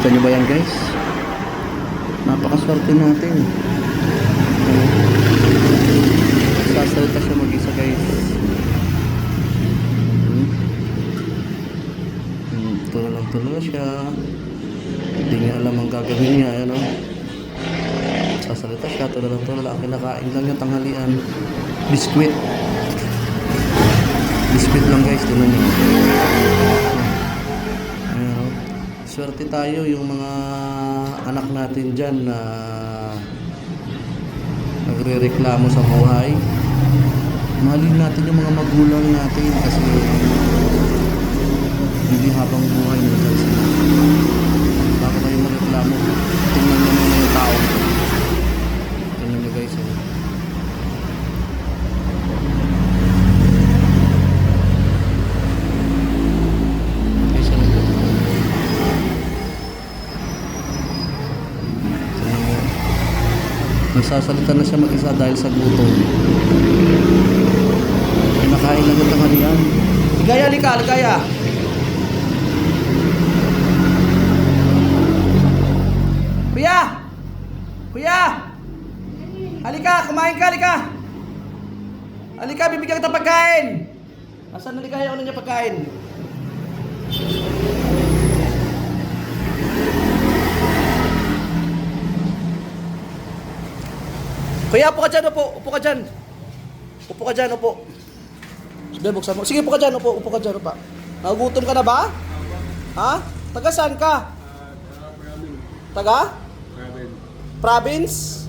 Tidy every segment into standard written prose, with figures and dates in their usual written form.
Kita nyo ba yan guys? Napakaswerte natin. Sasalita siya mag-isa guys. Tulala siya. Hindi niya alam ang gagawin niya. Ano? Sasalita siya. Tulala. Kinakain lang yung tanghalian. Biskwit. Biskwit lang guys. Tingnan nyo. Ayan. Swerte tayo yung mga anak natin dyan na nagre-reklamo sa buhay. Mahalin natin yung mga magulang natin kasi hindi habang buhay nila sila. Bago kayo magreklamo, tingnan nyo muna yung tao. Tingnan nyo guys. Nagsasalita na siya mag-isa dahil sa gutom. Kinakain lang yung tanghalian. Ligaya, ligaya! Kuya! Halika, kumain ka, halika! Halika, bibigyan kita pagkain! Asan na ligaya? Ano niya pagkain? Kuya, upo ka dyan, upo. Upo ka dyan. Upo ka dyan, upo. Sige, buksan mo. Sige, upo ka dyan, upo. Upo ka dyan, upo. Nagugutom ka na ba? Ha? Taga saan ka? Taga? Province?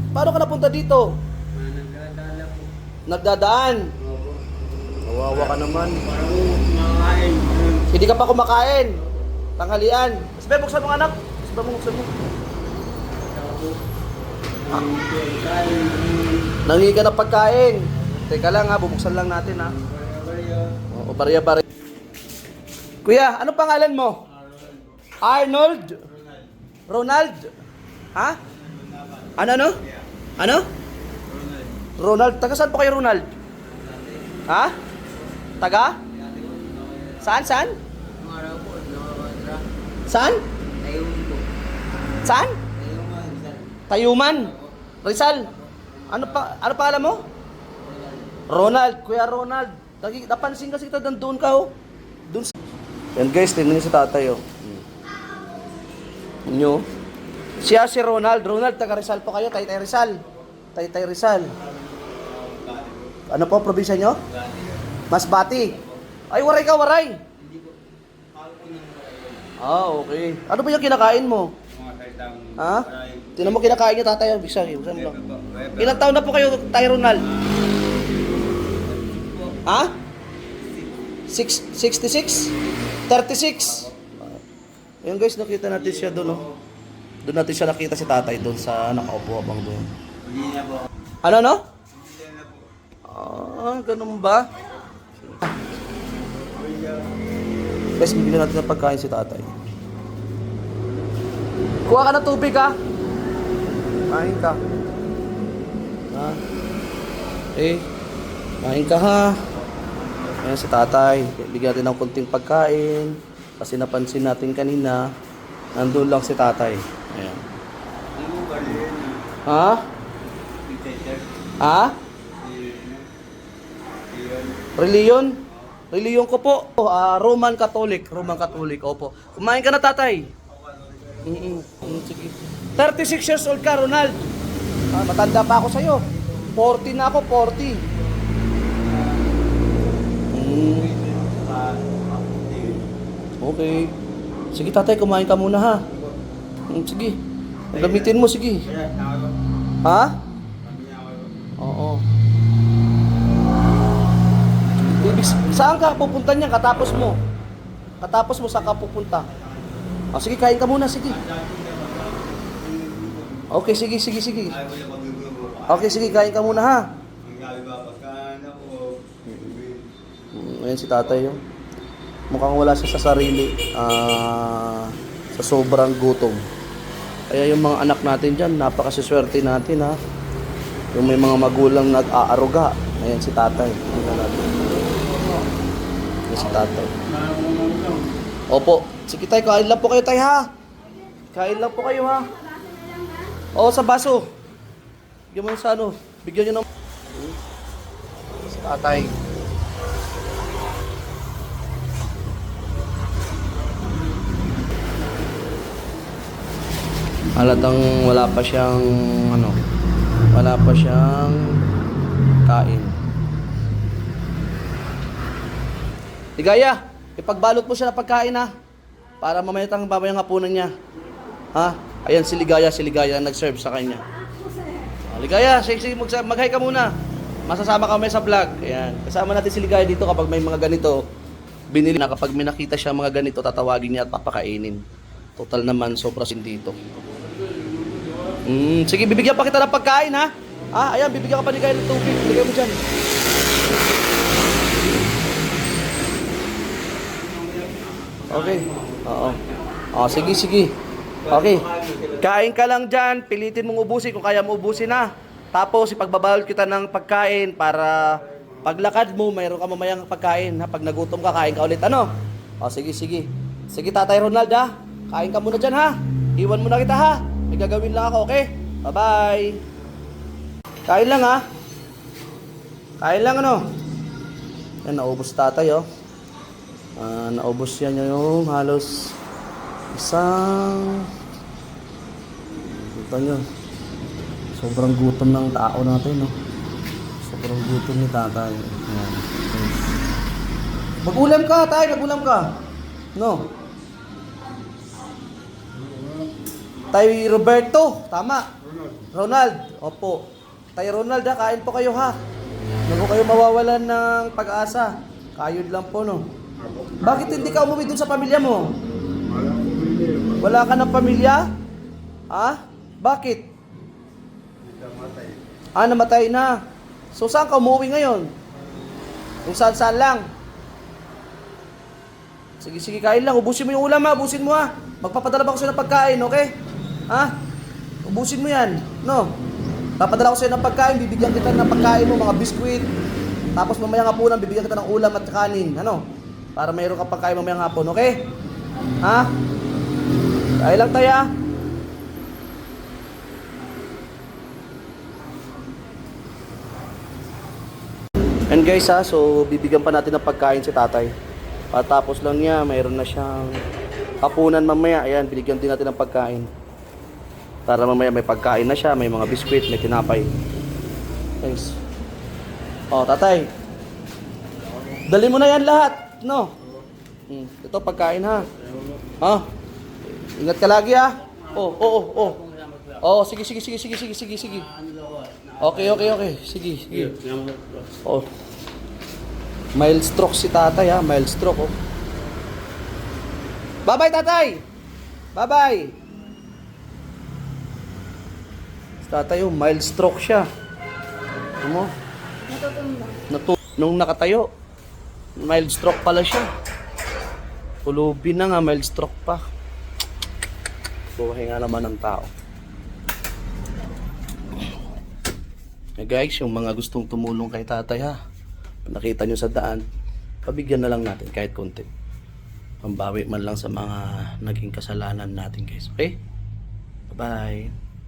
Paano ka napunta dito? Nagdadaan. Kawawa ka naman. Hindi ka pa kumakain. Tanghalian. Sige, buksan mo anak. Sige, buksan mo. Nangi ka na pagkain. Teka lang ha, bubuksan lang natin ha. O, barya-barya. Kuya, ano pangalan mo? Arnold? Ronald? Ha? Ano? Ano? Ronald. Taga saan po kayo, Ronald? Ha? Taga? Saan? Saan? Saan? Tayuman. Rizal. Ano pangalan mo? Ronald. Kuya Ronald. Napansin kasi kita doon ka oh. Doon. Yan guys, tingnan niyo si tatay oh. Nyo. Siya si Ronald. Ronald, taga Rizal po kayo. Taytay Rizal. Taytay Rizal. Ano po probinsya nyo? Masbati. Ay, waray ka, waray. Okay. Ano ba yung kinakain mo? Ha? Tinan mo kinakain niya tatay. Bisa mo lang. Ilang taon na po kayo, Tay Ronald? Ha? 66? 36? Ayun guys, nakita natin siya doon. Oh. Doon natin siya nakita si tatay doon sa nakaupo abang doon. Ano? Ganun ba? Guys, bibigyan natin ng pagkain si tatay. Kuha ka ng tubig ha. Kain ka. Ha? Kain ka ha. Ayan si tatay. Bigyan natin ng konting pagkain. Kasi napansin natin kanina, nandun lang si tatay. Ayan. Ha? Ha? Reliyon? Reliyon ko po. Roman Catholic. Opo. Kumain ka na tatay. Sige. 36 years old ka, Ronald. Matanda pa ako sa'yo. 40 na ako, 40. Okay. Sige tatay, kumain ka muna ha. Sige. Gamitin mo, sige. Ha? Oo. Saan ka pupunta niyan? Katapos mo, saan ka pupunta? Sige, kain ka muna, sige. Okay, sige. Okay, sige, kain ka muna ha. Ayan si tatay yun. Mukhang wala siya sa sarili. Sa sobrang gutom. Kaya yung mga anak natin dyan, napakasiswerte natin ha. Yung may mga magulang nag-aaruga. Ayan si tatay. Ayan si tatay. Opo. Sige tayo, kain lang po kayo tayo ha. Kain lang po kayo ha. Oo, sa baso. Bigyan mo sa ano. Bigyan nyo ng... Sa tatay. Halatang wala pa siyang ano, wala pa siyang kain. Ligaya, ipagbalot mo siya ng pagkain ha. Para mamayang hapunan niya. Ha? Ayan si Ligaya ang nag-serve sa kanya. Ligaya, sige, mag-hi ka muna. Masasama kami sa vlog. Ayan. Kasama natin si Ligaya dito kapag may mga ganito. Binili na kapag may nakita siya mga ganito, tatawagin niya at papakainin. Total naman, sobra sin dito. Sige, bibigyan pa kita ng pagkain ha. Ayan, bibigyan ka pa ni Ligaya ng tubig. Bigay mo dyan. Okay. Oo. Sige. Okay. Kain ka lang dyan. Pilitin mong ubusin kung kaya mo ubusin na. Tapos, ipagbabalot kita ng pagkain para paglakad mo, mayroon ka mamayang pagkain. Ha? Pag nagutom ka, kain ka ulit. Ano? Sige. Sige, Tatay Ronald ha. Kain ka muna dyan ha. Iwan mo na kita ha. May gagawin lang ako, okay? Bye-bye. Kain lang ha. Kain lang ano. Yan, naubos tatay oh. Naubos yan yung halos isang... Kita nyo. Sobrang gutom ng tao natin, no? Sobrang gutom ni tatay. Ayan. Mag-ulam ka, tay! Mag-ulam ka! No? Tay Roberto, tama. Ronald, opo. Tay Ronald ha, kain po kayo ha. Huwag kayo mawawalan ng pag-asa. Kayod lang po no. Bakit hindi ka umuwi dun sa pamilya mo? Wala ka ng pamilya? Ha? Bakit? Namatay na. So saan ka umuwi ngayon? Kung saan lang. Sige, kain lang. Ubusin mo yung ulam ha, ubusin mo ha. Magpapadala ba ko sa'yo ng pagkain, okay? Ha? Ubusin mo yan, no? Papadala ko sa'yo ng pagkain, bibigyan kita ng pagkain mo, mga biskwit. Tapos mamayang hapunan, bibigyan kita ng ulam at kanin, ano? Para mayroon kang pagkain mamayang hapon, okay? Ha? Kaya lang tayo, ha? And guys, ha, so bibigyan pa natin ng pagkain si tatay. Patapos lang niya, mayroon na siyang hapunan mamaya. Ayan, binigyan din natin ng pagkain. Para mamaya may pagkain na siya, may mga biskwit, may tinapay. Thanks. Tatay. Dali mo na yan lahat, no? Ito pagkain ha. Ingat ka lagi ha. Sige. Okay. Sige. Mild stroke si tatay ha, mild stroke oh. Bye-bye tatay. Bye-bye. Tatay, mild stroke siya. Ano mo? Nung nakatayo. Mild stroke pala siya. Pulubi na nga, mild stroke pa. Buhay nga naman ng tao. Guys, yung mga gustong tumulong kay tatay ha. Nakita nyo sa daan, pabigyan na lang natin kahit konti. Pambawi man lang sa mga naging kasalanan natin guys. Okay? Bye-bye.